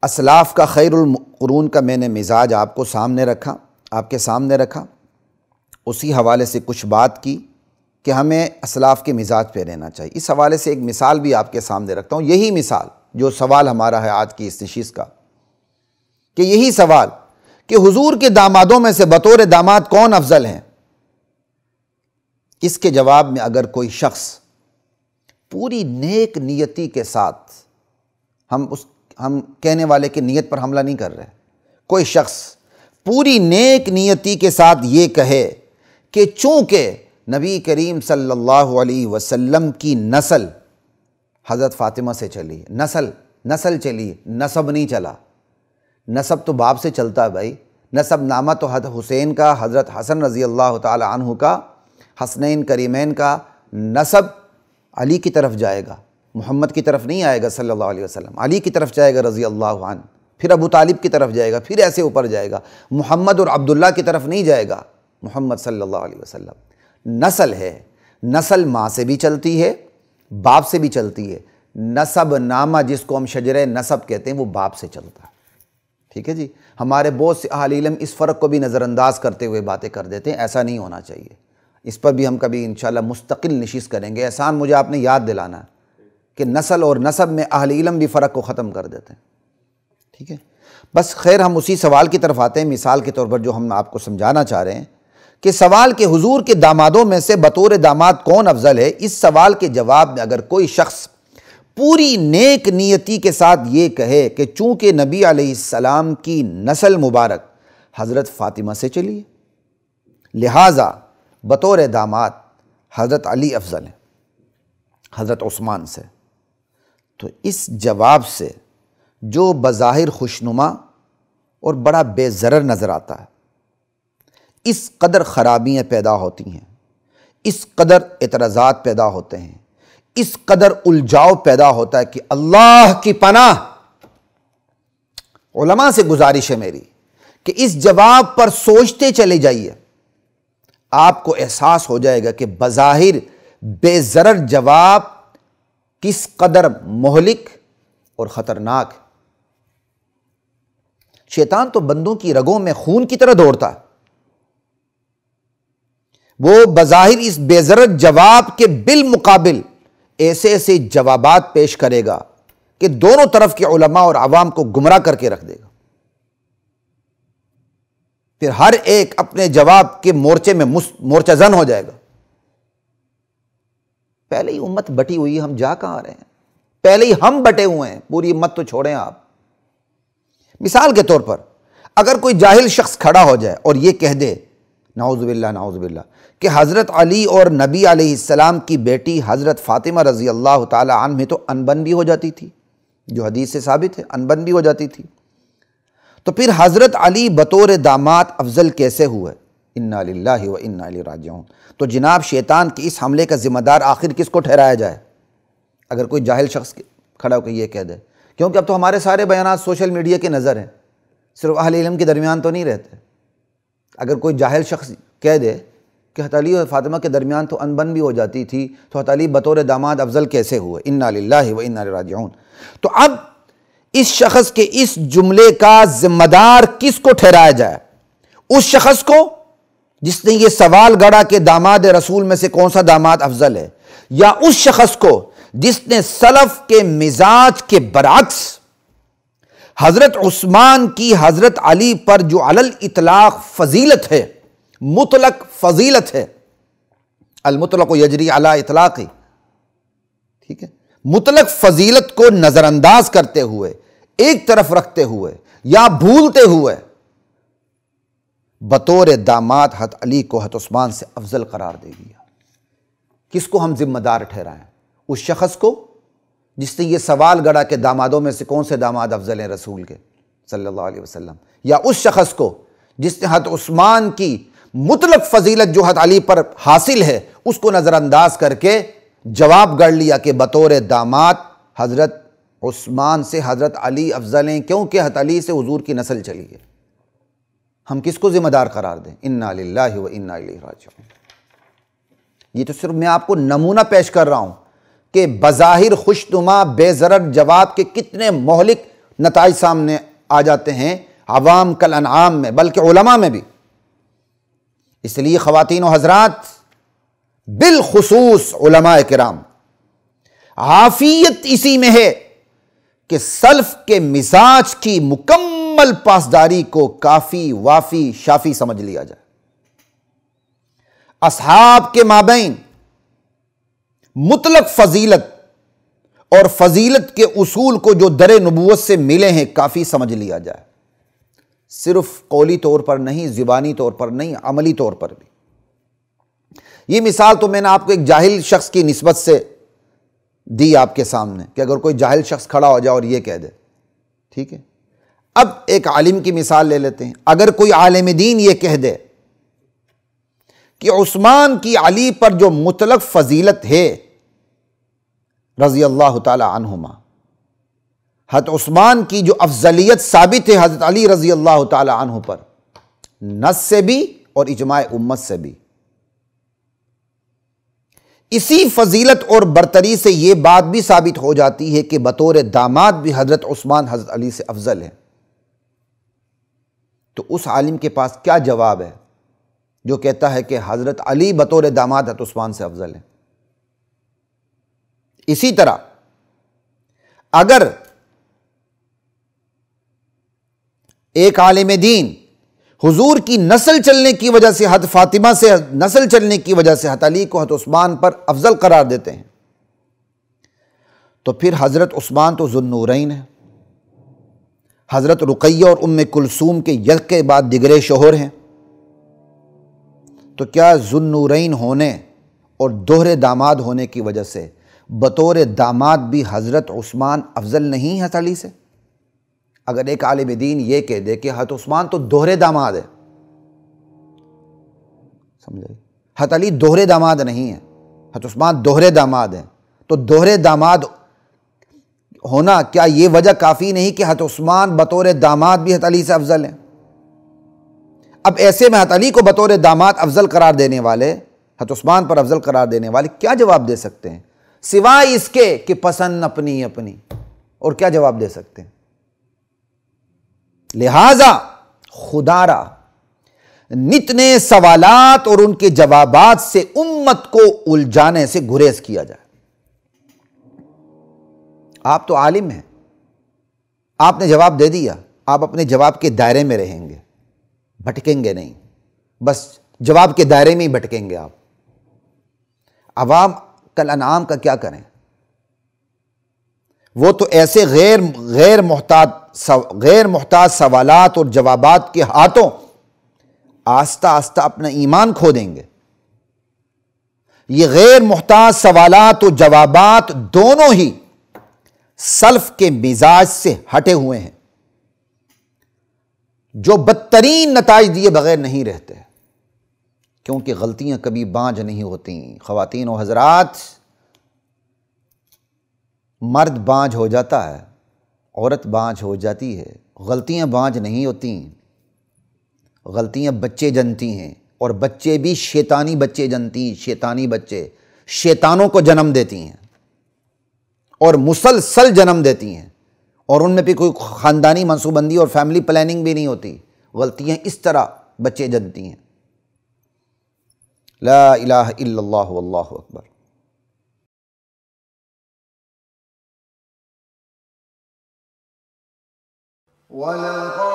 اسلاف کا خیر القرون کا میں نے مزاج آپ کے سامنے رکھا، اسی حوالے سے کچھ بات کی کہ ہمیں اسلاف کے مزاج پہ رہنا چاہیے۔ اس حوالے سے ایک مثال بھی آپ کے سامنے رکھتا ہوں، یہی مثال جو سوال ہمارا ہے آج کی اس نشست کا، کہ یہی سوال کہ حضور کے دامادوں میں سے بطور داماد کون افضل ہیں، اس کے جواب میں اگر کوئی شخص پوری نیک نیتی کے ساتھ، ہم کہنے والے کی نیت پر حملہ نہیں کر رہے، کوئی شخص پوری نیک نیتی کے ساتھ یہ کہے کہ چونکہ نبی کریم صلی اللہ علیہ وسلم کی نسل حضرت فاطمہ سے چلی، نسل چلی، نسب نہیں چلا، نسب تو باپ سے چلتا ہے بھائی، نسب نامہ تو حضرت حسین کا، حضرت حسن رضی اللہ تعالی عنہ کا، حسنین کریمین کا نسب علی کی طرف جائے گا، محمد کی طرف نہیں آئے گا صلی اللہ علیہ وسلم، علی کی طرف جائے گا رضی اللہ عنہ، پھر ابو طالب کی طرف جائے گا، پھر ایسے اوپر جائے گا، محمد اور عبداللہ کی طرف نہیں جائے گا، محمد صلی اللہ علیہ وسلم۔ نسل ہے، نسل ماں سے بھی چلتی ہے، باپ سے بھی چلتی ہے، نسب نامہ جس کو ہم شجرہ نسب کہتے ہیں وہ باپ سے چلتا ہے، ٹھیک ہے جی۔ ہمارے بہت سے اہل علم اس فرق کو بھی نظر انداز کرتے ہوئے باتیں کر دیتے ہیں، ایسا نہیں ہونا چاہیے، اس پر بھی ہم کبھی انشاءاللہ مستقل نشست کریں گے۔ احسان مجھے آپ نے یاد دلانا ہے کہ نسل اور نسب میں اہل علم بھی فرق کو ختم کر دیتے ہیں، ٹھیک ہے۔ بس خیر ہم اسی سوال کی طرف آتے ہیں، مثال کے طور پر جو ہم آپ کو سمجھانا چاہ رہے ہیں کہ سوال کہ حضور کے دامادوں میں سے بطور داماد کون افضل ہے، اس سوال کے جواب میں اگر کوئی شخص پوری نیک نیتی کے ساتھ یہ کہے کہ چونکہ نبی علیہ السلام کی نسل مبارک حضرت فاطمہ سے چلی ہے، لہٰذا بطور داماد حضرت علی افضل ہیں حضرت عثمان سے، تو اس جواب سے جو بظاہر خوشنما اور بڑا بے ضرر نظر آتا ہے، اس قدر خرابیاں پیدا ہوتی ہیں، اس قدر اعتراضات پیدا ہوتے ہیں، اس قدر الجھاؤ پیدا ہوتا ہے کہ اللہ کی پناہ، علماء سے گزارش ہے میری کہ اس جواب پر سوچتے چلے جائیے، آپ کو احساس ہو جائے گا کہ بظاہر بے ضرر جواب کس قدر مہلک اور خطرناک ہے۔ شیطان تو بندوں کی رگوں میں خون کی طرح دوڑتا ہے، وہ بظاہر اس بے ضرر جواب کے بالمقابل ایسے ایسے جوابات پیش کرے گا کہ دونوں طرف کے علماء اور عوام کو گمراہ کر کے رکھ دے گا، پھر ہر ایک اپنے جواب کے مورچے میں مورچہ زن ہو جائے گا۔ پہلے ہی امت بٹی ہوئی ہے، ہم جا کہاں رہے ہیں، پہلے ہی ہم بٹے ہوئے ہیں، پوری امت تو چھوڑیں آپ۔ مثال کے طور پر اگر کوئی جاہل شخص کھڑا ہو جائے اور یہ کہہ دے نعوذ باللہ کہ حضرت علی اور نبی علیہ السلام کی بیٹی حضرت فاطمہ رضی اللہ تعالی عنہ تو انبن بھی ہو جاتی تھی، جو حدیث سے ثابت ہے انبن بھی ہو جاتی تھی، تو پھر حضرت علی بطور داماد افضل کیسے ہوئے؟ انا للہ و انا الیہ راجعون۔ تو جناب شیطان کے اس حملے کا ذمہ دار آخر کس کو ٹھہرایا جائے اگر کوئی جاہل شخص کھڑا ہو کے یہ کہہ دے؟ کیونکہ اب تو ہمارے سارے بیانات سوشل میڈیا کے نظر ہیں، صرف اہل علم کے درمیان تو نہیں رہتے۔ اگر کوئی جاہل شخص کہہ دے کہ حضرت علی اور فاطمہ کے درمیان تو انبن بھی ہو جاتی تھی، تو حضرت علی بطور داماد افضل کیسے ہوئے؟ انا للہ و انا الیہ راجعون۔ تو اب اس شخص کے اس جملے کا ذمہ دار کس کو ٹھہرایا جائے؟ اس شخص کو جس نے یہ سوال گڑا کہ داماد رسول میں سے کون سا داماد افضل ہے، یا اس شخص کو جس نے سلف کے مزاج کے برعکس حضرت عثمان کی حضرت علی پر جو علی الاطلاق فضیلت ہے، مطلق فضیلت ہے، المطلق یجری علی اطلاقی، ٹھیک ہے، مطلق فضیلت کو نظر انداز کرتے ہوئے، ایک طرف رکھتے ہوئے یا بھولتے ہوئے بطور داماد حضرت علی کو حضرت عثمان سے افضل قرار دے دیا۔ کس کو ہم ذمہ دار ٹھہرائیں؟ اس شخص کو جس نے یہ سوال گڑا کہ دامادوں میں سے کون سے داماد افضل ہیں رسول کے صلی اللہ علیہ وسلم، یا اس شخص کو جس نے حضرت عثمان کی مطلق فضیلت جو حضرت علی پر حاصل ہے اس کو نظر انداز کر کے جواب گڑ لیا کہ بطور داماد حضرت عثمان سے حضرت علی افضل ہیں کیونکہ حضرت علی سے حضور کی نسل چلی ہے۔ ہم کس کو ذمہ دار قرار دیں؟ انا للہ و انا الیہ راجعون۔ یہ تو صرف میں آپ کو نمونہ پیش کر رہا ہوں کہ بظاہر خوشنما بے ضرر جواب کے کتنے مہلک نتائج سامنے آ جاتے ہیں عوام کل انعام میں، بلکہ علماء میں بھی۔ اس لیے خواتین و حضرات، بالخصوص علماء کرام، عافیت اسی میں ہے کہ سلف کے مزاج کی مکمل پاسداری کو کافی، وافی، شافی سمجھ لیا جائے۔ اصحاب کے مابین مطلق فضیلت اور فضیلت کے اصول کو جو در نبوت سے ملے ہیں کافی سمجھ لیا جائے، صرف قولی طور پر نہیں، زبانی طور پر نہیں، عملی طور پر بھی۔ یہ مثال تو میں نے آپ کو ایک جاہل شخص کی نسبت سے دی آپ کے سامنے، کہ اگر کوئی جاہل شخص کھڑا ہو جائے اور یہ کہہ دے، ٹھیک ہے۔ اب ایک عالم کی مثال لے لیتے ہیں۔ اگر کوئی عالم دین یہ کہہ دے کہ عثمان کی علی پر جو مطلق فضیلت ہے رضی اللہ تعالی عنہما، حضرت عثمان کی جو افضلیت ثابت ہے حضرت علی رضی اللہ تعالی عنہ پر، نص سے بھی اور اجماع امت سے بھی، اسی فضیلت اور برتری سے یہ بات بھی ثابت ہو جاتی ہے کہ بطور داماد بھی حضرت عثمان حضرت علی سے افضل ہے، تو اس عالم کے پاس کیا جواب ہے جو کہتا ہے کہ حضرت علی بطور داماد حضرت عثمان سے افضل ہے؟ اسی طرح اگر ایک عالم دین حضور کی نسل چلنے کی وجہ سے، حضرت فاطمہ سے نسل چلنے کی وجہ سے حضرت علی کو حضرت عثمان پر افضل قرار دیتے ہیں، تو پھر حضرت عثمان تو ذو النورین ہے، حضرت رقیہ اور ام کلثوم کے یک کے بعد دیگرے شوہر ہیں، تو کیا ذو النورین ہونے اور دوہرے داماد ہونے کی وجہ سے بطور داماد بھی حضرت عثمان افضل نہیں ہے حضرت علی سے؟ اگر ایک عالم دین یہ کہہ دے کہ حضرت عثمان تو دوہرے داماد ہے، سمجھے، حضرت علی دوہرے داماد نہیں ہے، حضرت عثمان دوہرے داماد ہیں، تو دوہرے داماد ہونا کیا یہ وجہ کافی نہیں کہ حضرت عثمان بطور داماد بھی حضرت علی سے افضل ہیں؟ اب ایسے میں حضرت علی کو بطور داماد افضل قرار دینے والے، حضرت عثمان پر افضل قرار دینے والے کیا جواب دے سکتے ہیں سوائے اس کے کہ پسند اپنی اپنی، اور کیا جواب دے سکتے ہیں؟ لہذا خدا را نت نئے سوالات اور ان کے جوابات سے امت کو الجھانے سے گریز کیا جائے۔ آپ تو عالم ہیں، آپ نے جواب دے دیا، آپ اپنے جواب کے دائرے میں رہیں گے، بھٹکیں گے نہیں، بس جواب کے دائرے میں ہی بھٹکیں گے آپ۔ عوام کل انعام کا کیا کریں؟ وہ تو ایسے غیر محتاط سوالات اور جوابات کے ہاتھوں آہستہ آہستہ اپنا ایمان کھو دیں گے۔ یہ غیر محتاط سوالات اور جوابات دونوں ہی سلف کے مزاج سے ہٹے ہوئے ہیں، جو بدترین نتائج دیے بغیر نہیں رہتے، کیونکہ غلطیاں کبھی بانجھ نہیں ہوتی۔ خواتین و حضرات، مرد بانجھ ہو جاتا ہے، عورت بانجھ ہو جاتی ہے، غلطیاں بانجھ نہیں ہوتی، غلطیاں بچے جنتی ہیں، اور بچے بھی شیطانی بچے جنتی ہیں، شیطانی بچے شیطانوں کو جنم دیتی ہیں اور مسلسل جنم دیتی ہیں، اور ان میں بھی کوئی خاندانی منصوبہ بندی اور فیملی پلاننگ بھی نہیں ہوتی، غلطیاں اس طرح بچے جنتی ہیں۔ لا الہ الا اللہ واللہ اکبر۔ وَلَقَدْ